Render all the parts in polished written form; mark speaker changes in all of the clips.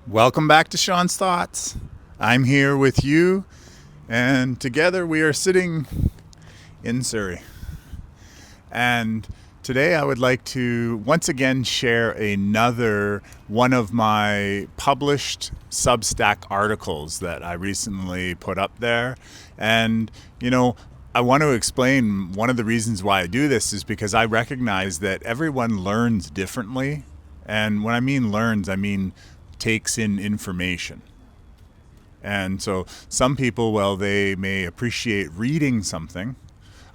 Speaker 1: Welcome back to Shawn's Thoughts. I'm here with you, and together we are sitting in Surrey. And today I would like to once again share another one of my published Substack articles that I recently put up there. And, I want to explain one of the reasons why I do this is because I recognize that everyone learns differently. And when I mean learns, I mean takes in information. And so some people, they may appreciate reading something.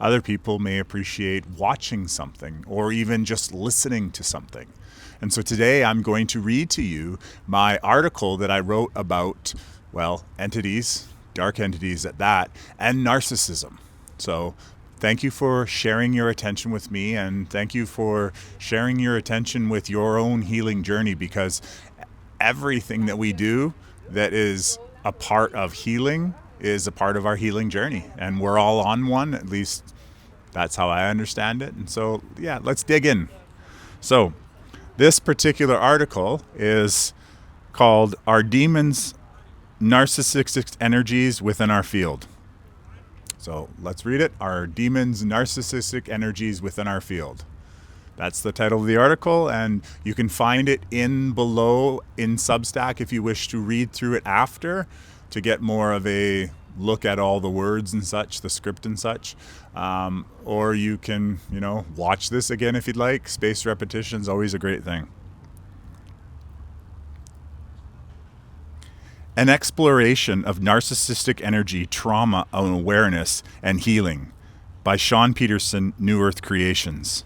Speaker 1: Other people may appreciate watching something or even just listening to something. And so today I'm going to read to you my article that I wrote about, entities, dark entities at that, and narcissism. So thank you for sharing your attention with me, and thank you for sharing your attention with your own healing journey, because everything that we do that is a part of healing is a part of our healing journey, and we're all on one. At least that's how I understand it. And so, let's dig in. So this particular article is called "Are Demons Narcissistic Energies Within Our Field?" So let's read it. Are demons narcissistic energies within our field? That's the title of the article, and you can find it below in Substack if you wish to read through it after to get more of a look at all the words and such, the script and such. Or you can, watch this again if you'd like. Spaced repetition is always a great thing. An exploration of narcissistic energy, trauma, awareness, and healing by Shawn Peterson, New Earth Creations.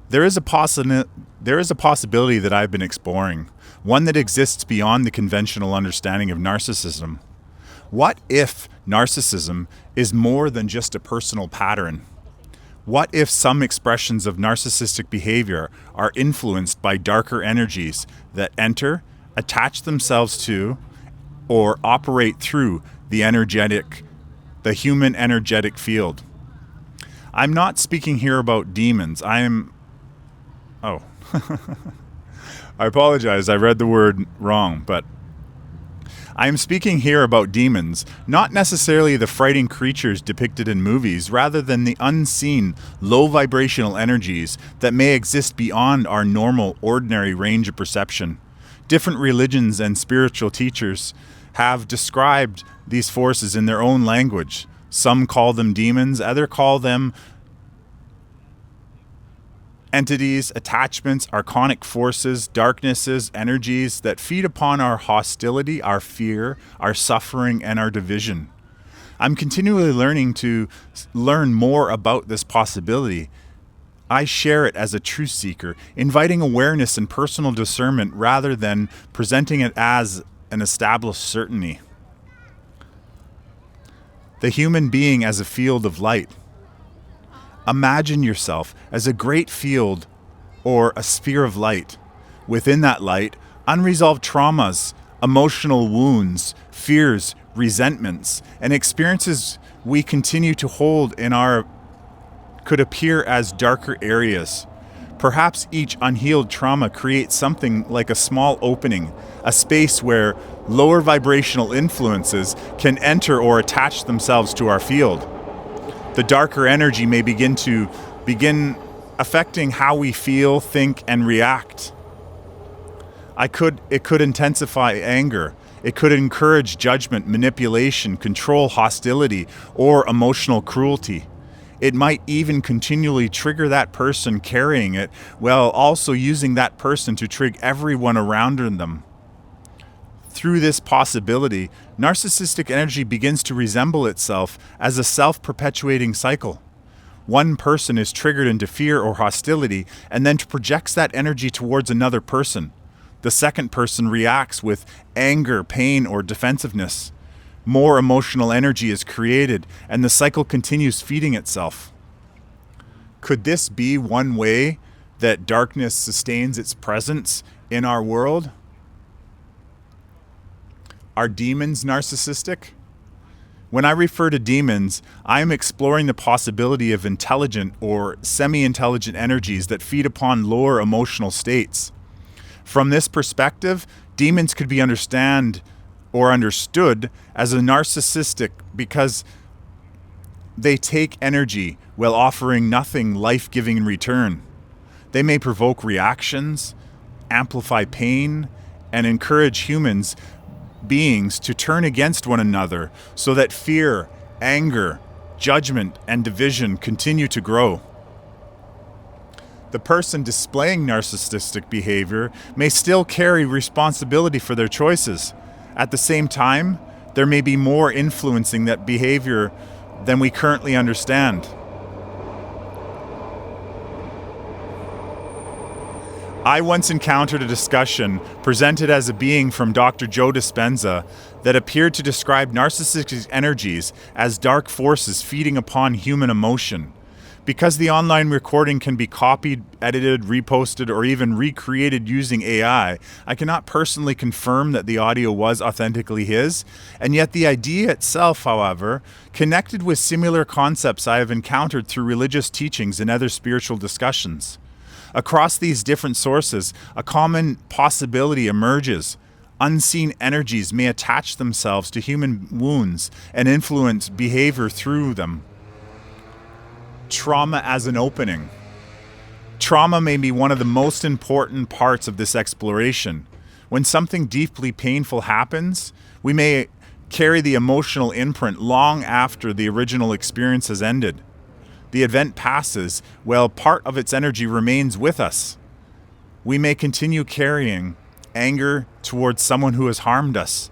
Speaker 1: There is a possibility that I've been exploring, one that exists beyond the conventional understanding of narcissism. What if narcissism is more than just a personal pattern? What if some expressions of narcissistic behavior are influenced by darker energies that enter, attach themselves to, or operate through the human energetic field? I'm not speaking here about demons. I apologize. I read the word wrong, but I am speaking here about demons, not necessarily the frightening creatures depicted in movies, rather than the unseen, low vibrational energies that may exist beyond our normal, ordinary range of perception. Different religions and spiritual teachers have described these forces in their own language. Some call them demons, others call them entities, attachments, archonic forces, darknesses, energies that feed upon our hostility, our fear, our suffering, and our division. I'm continually learn more about this possibility. I share it as a truth seeker, inviting awareness and personal discernment rather than presenting it as an established certainty. The human being as a field of light. Imagine yourself as a great field or a sphere of light. Within that light, unresolved traumas, emotional wounds, fears, resentments, and experiences we continue to hold could appear as darker areas. Perhaps each unhealed trauma creates something like a small opening, a space where lower vibrational influences can enter or attach themselves to our field. The darker energy may begin affecting how we feel, think, and react. It could intensify anger. It could encourage judgment, manipulation, control, hostility, or emotional cruelty. It might even continually trigger that person carrying it, while also using that person to trigger everyone around them. Through this possibility, narcissistic energy begins to resemble itself as a self-perpetuating cycle. One person is triggered into fear or hostility and then projects that energy towards another person. The second person reacts with anger, pain, or defensiveness. More emotional energy is created, and the cycle continues feeding itself. Could this be one way that darkness sustains its presence in our world? Are demons narcissistic? When I refer to demons, I am exploring the possibility of intelligent or semi-intelligent energies that feed upon lower emotional states. From this perspective, demons could be understood as a narcissistic because they take energy while offering nothing life-giving in return. They may provoke reactions, amplify pain, and encourage humans beings to turn against one another so that fear, anger, judgment, and division continue to grow. The person displaying narcissistic behavior may still carry responsibility for their choices. At the same time, there may be more influencing that behavior than we currently understand. I once encountered a discussion presented as a being from Dr. Joe Dispenza that appeared to describe narcissistic energies as dark forces feeding upon human emotion. Because the online recording can be copied, edited, reposted, or even recreated using AI, I cannot personally confirm that the audio was authentically his, and yet the idea itself, however, connected with similar concepts I have encountered through religious teachings and other spiritual discussions. Across these different sources, a common possibility emerges. Unseen energies may attach themselves to human wounds and influence behavior through them. Trauma as an opening. Trauma may be one of the most important parts of this exploration. When something deeply painful happens, we may carry the emotional imprint long after the original experience has ended. The event passes, while part of its energy remains with us. We may continue carrying anger towards someone who has harmed us,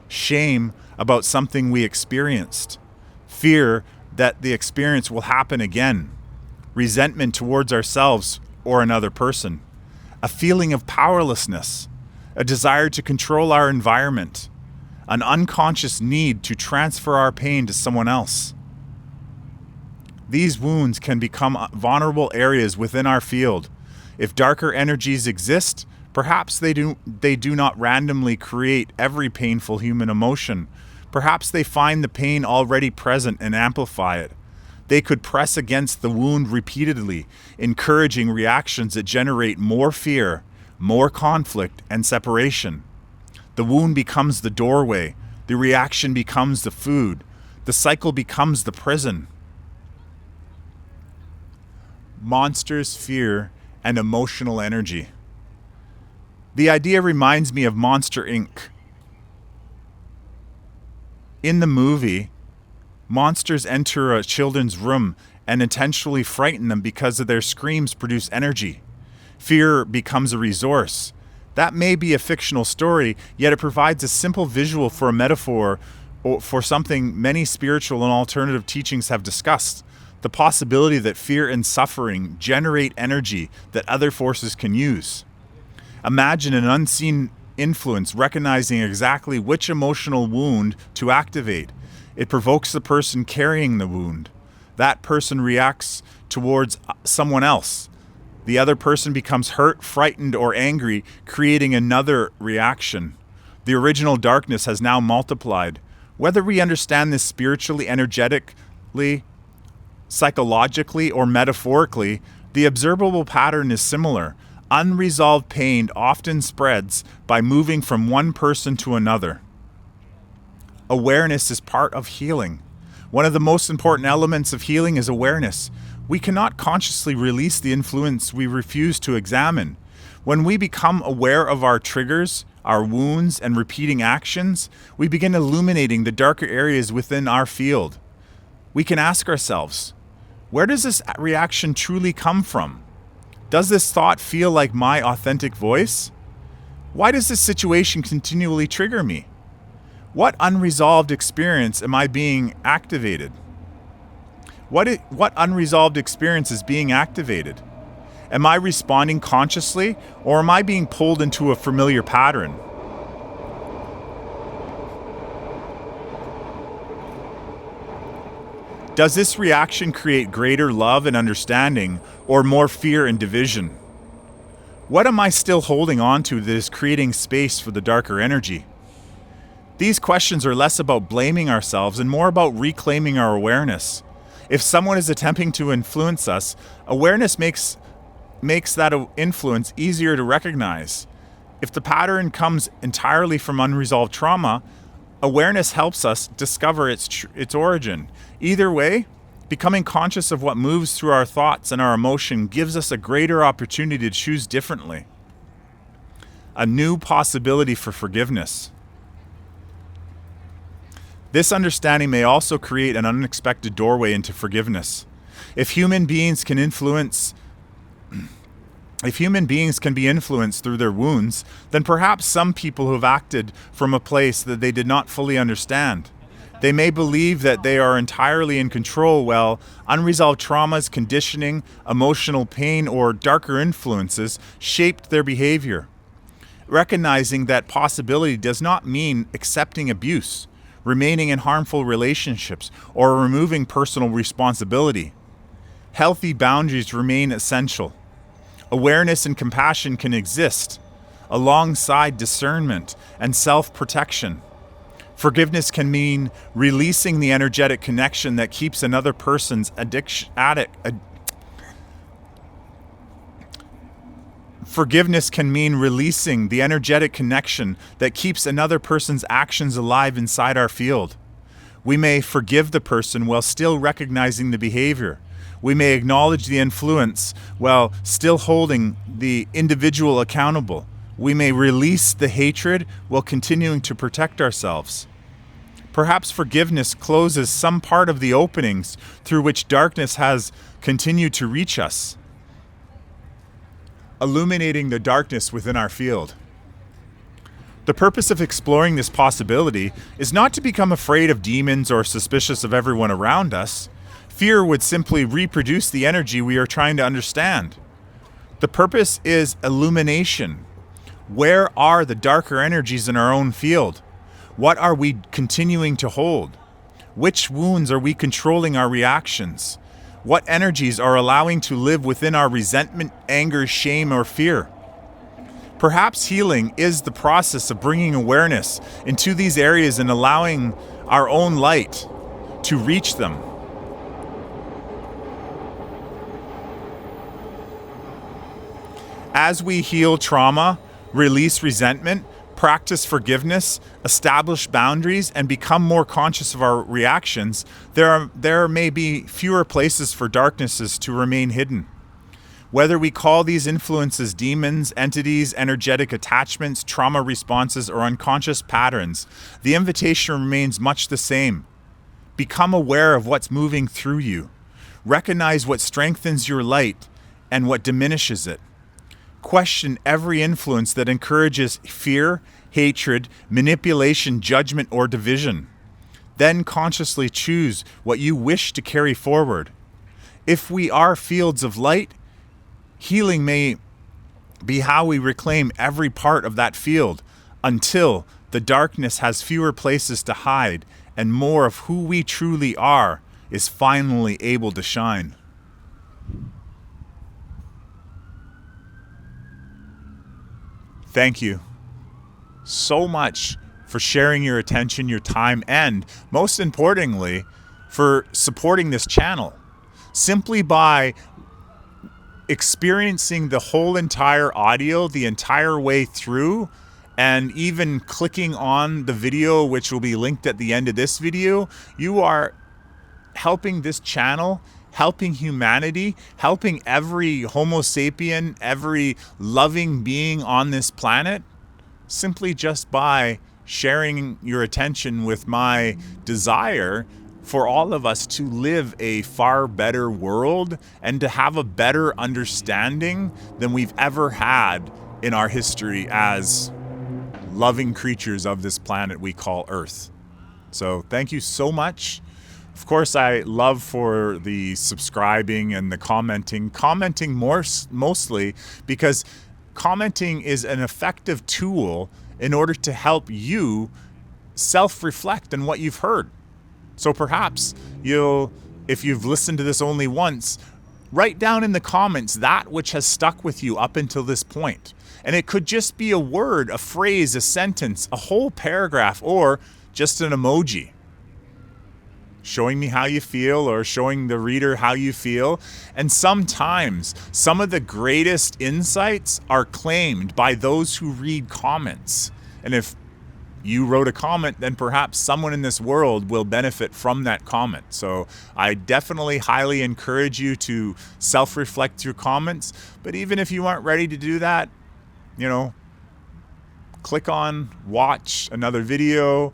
Speaker 1: shame about something we experienced, fear that the experience will happen again, resentment towards ourselves or another person, a feeling of powerlessness, a desire to control our environment, an unconscious need to transfer our pain to someone else. These wounds can become vulnerable areas within our field. If darker energies exist, perhaps they do not randomly create every painful human emotion. Perhaps they find the pain already present and amplify it. They could press against the wound repeatedly, encouraging reactions that generate more fear, more conflict, and separation. The wound becomes the doorway. The reaction becomes the food. The cycle becomes the prison. Monsters, fear, and emotional energy. The idea reminds me of Monster Inc. In the movie, monsters enter a children's room and intentionally frighten them because of their screams produce energy. Fear becomes a resource. That may be a fictional story, yet it provides a simple visual for a metaphor or for something many spiritual and alternative teachings have discussed. The possibility that fear and suffering generate energy that other forces can use. Imagine an unseen influence recognizing exactly which emotional wound to activate. It provokes the person carrying the wound. That person reacts towards someone else. The other person becomes hurt, frightened, or angry, creating another reaction. The original darkness has now multiplied. Whether we understand this spiritually, energetically, psychologically, or metaphorically, the observable pattern is similar. Unresolved pain often spreads by moving from one person to another. Awareness is part of healing. One of the most important elements of healing is awareness. We cannot consciously release the influence we refuse to examine. When we become aware of our triggers, our wounds, and repeating actions, we begin illuminating the darker areas within our field. We can ask ourselves, where does this reaction truly come from? Does this thought feel like my authentic voice? Why does this situation continually trigger me? What unresolved experience am I being activated? What unresolved experience is being activated? Am I responding consciously, or am I being pulled into a familiar pattern? Does this reaction create greater love and understanding, or more fear and division? What am I still holding on to that is creating space for the darker energy? These questions are less about blaming ourselves and more about reclaiming our awareness. If someone is attempting to influence us, awareness makes that influence easier to recognize. If the pattern comes entirely from unresolved trauma, awareness helps us discover its origin. Either way, becoming conscious of what moves through our thoughts and our emotion gives us a greater opportunity to choose differently. A new possibility for forgiveness. This understanding may also create an unexpected doorway into forgiveness. If human beings can be influenced through their wounds, then perhaps some people who have acted from a place that they did not fully understand. They may believe that they are entirely in control, while unresolved traumas, conditioning, emotional pain, or darker influences shaped their behavior. Recognizing that possibility does not mean accepting abuse, remaining in harmful relationships, or removing personal responsibility. Healthy boundaries remain essential. Awareness and compassion can exist alongside discernment and self-protection. Forgiveness can mean releasing the energetic connection that keeps another person's Forgiveness can mean releasing the energetic connection that keeps another person's actions alive inside our field. We may forgive the person while still recognizing the behavior. We may acknowledge the influence while still holding the individual accountable. We may release the hatred while continuing to protect ourselves. Perhaps forgiveness closes some part of the openings through which darkness has continued to reach us, illuminating the darkness within our field. The purpose of exploring this possibility is not to become afraid of demons or suspicious of everyone around us. Fear would simply reproduce the energy we are trying to understand. The purpose is illumination. Where are the darker energies in our own field? What are we continuing to hold? Which wounds are we controlling our reactions? What energies are allowing to live within our resentment, anger, shame, or fear? Perhaps healing is the process of bringing awareness into these areas and allowing our own light to reach them. As we heal trauma, release resentment, practice forgiveness, establish boundaries, and become more conscious of our reactions, there may be fewer places for darknesses to remain hidden. Whether we call these influences demons, entities, energetic attachments, trauma responses, or unconscious patterns, the invitation remains much the same. Become aware of what's moving through you. Recognize what strengthens your light and what diminishes it. Question every influence that encourages fear, hatred, manipulation, judgment, or division. Then consciously choose what you wish to carry forward. If we are fields of light, healing may be how we reclaim every part of that field until the darkness has fewer places to hide and more of who we truly are is finally able to shine. Thank you so much for sharing your attention, your time, and most importantly, for supporting this channel. Simply by experiencing the whole entire audio the entire way through, and even clicking on the video, which will be linked at the end of this video, you are helping this channel, helping humanity, helping every Homo sapien, every loving being on this planet, simply just by sharing your attention with my desire for all of us to live a far better world and to have a better understanding than we've ever had in our history as loving creatures of this planet we call Earth. So thank you so much. Of course, I love for the subscribing and the commenting mostly because commenting is an effective tool in order to help you self-reflect on what you've heard. So perhaps if you've listened to this only once, write down in the comments that which has stuck with you up until this point. And it could just be a word, a phrase, a sentence, a whole paragraph, or just an emoji. showing me how you feel or showing the reader how you feel. And sometimes some of the greatest insights are claimed by those who read comments. And if you wrote a comment, then perhaps someone in this world will benefit from that comment. So I definitely highly encourage you to self-reflect through comments. But even if you aren't ready to do that, click on watch another video,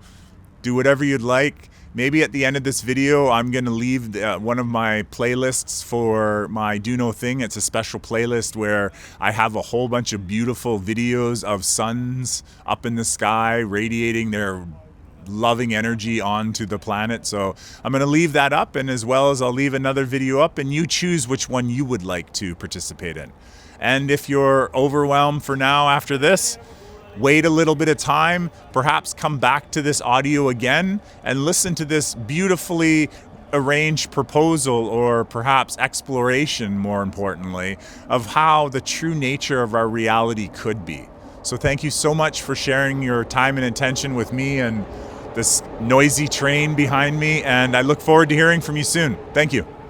Speaker 1: do whatever you'd like. Maybe at the end of this video, I'm going to leave one of my playlists for my Do No Thing. It's a special playlist where I have a whole bunch of beautiful videos of suns up in the sky radiating their loving energy onto the planet. So I'm going to leave that up, and as well as I'll leave another video up, and you choose which one you would like to participate in. And if you're overwhelmed for now after this, wait a little bit of time, perhaps come back to this audio again and listen to this beautifully arranged proposal, or perhaps exploration, more importantly, of how the true nature of our reality could be. So thank you so much for sharing your time and attention with me and this noisy train behind me, and I look forward to hearing from you soon. Thank you.